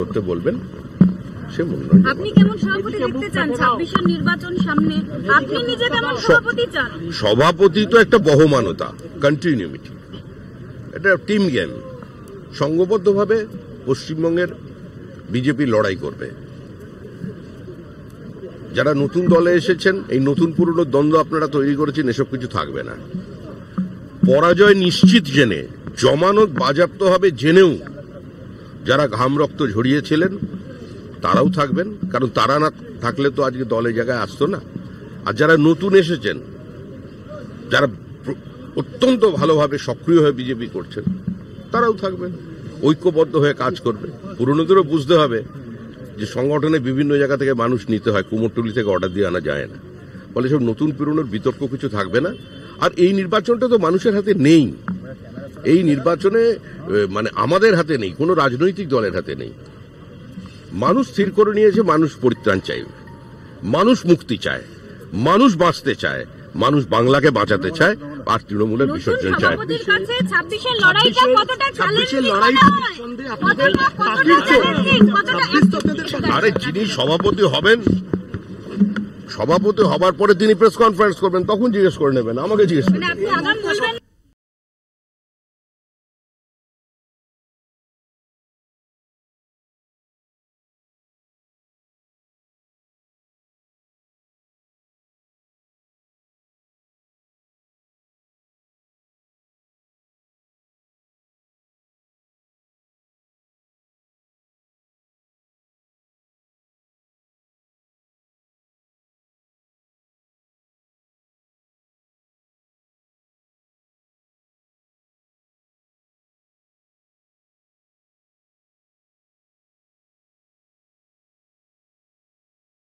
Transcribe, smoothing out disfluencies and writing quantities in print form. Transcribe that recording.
করতে বলবেন সে মূল্য। আপনি কেমন সভাপতি দেখতে চান 26 এর নির্বাচন সামনে? আপনি নিজে কেমন সভাপতি চান? সভাপতি তো একটা বহমানতা, কন্টিনিউইটি, এটা টিম গেম। সংঘবদ্ধভাবে পশ্চিমবঙ্গের বিজেপি লড়াই করবে। যারা নতুন দলে এসেছেন, এই নতুন পুরনো দ্বন্দ্ব আপনারা তৈরি করেছেন, এসব কিছু থাকবে না। পরাজয় নিশ্চিত জেনে, জমানত বাজেয়াপ্ত হবে জেনেও যারা ঘাম রক্ত ঝরিয়েছিলেন তারাও থাকবেন, কারণ তারা না থাকলে তো আজকে দলে জায়গায় আসতো না। আর যারা নতুন এসেছেন, যারা অত্যন্ত ভালোভাবে সক্রিয় হয়ে বিজেপি করছেন, তারাও থাকবেন, ঐক্যবদ্ধ হয়ে কাজ করবে। পুরনোদেরও বুঝতে হবে যে সংগঠনে বিভিন্ন জায়গা থেকে মানুষ নিতে হয়, কুমোরটুলি থেকে অর্ডার দিয়ে আনা যায় না। ফলে সব নতুন পুরনোর বিতর্ক কিছু থাকবে না। আর এই নির্বাচনটা তো মানুষের হাতে নেই। এই নির্বাচনে মানে আমাদের হাতে নেই, কোনো রাজনৈতিক দলের হাতে নেই। মানুষ স্থির করে নিয়েছে মানুষ পরিত্রাণ চাইবে, মানুষ মুক্তি চায়, মানুষ বাঁচতে চায়, মানুষ বাংলাকে বাঁচাতে চায়, আর তৃণমূলের বিসর্জন চায়। আরে যিনি সভাপতি হবেন, সভাপতি হবার পরে তিনি প্রেস কনফারেন্স করবেন, তখন জিজ্ঞেস করে নেবেন, আমাকে জিজ্ঞেস করবেন।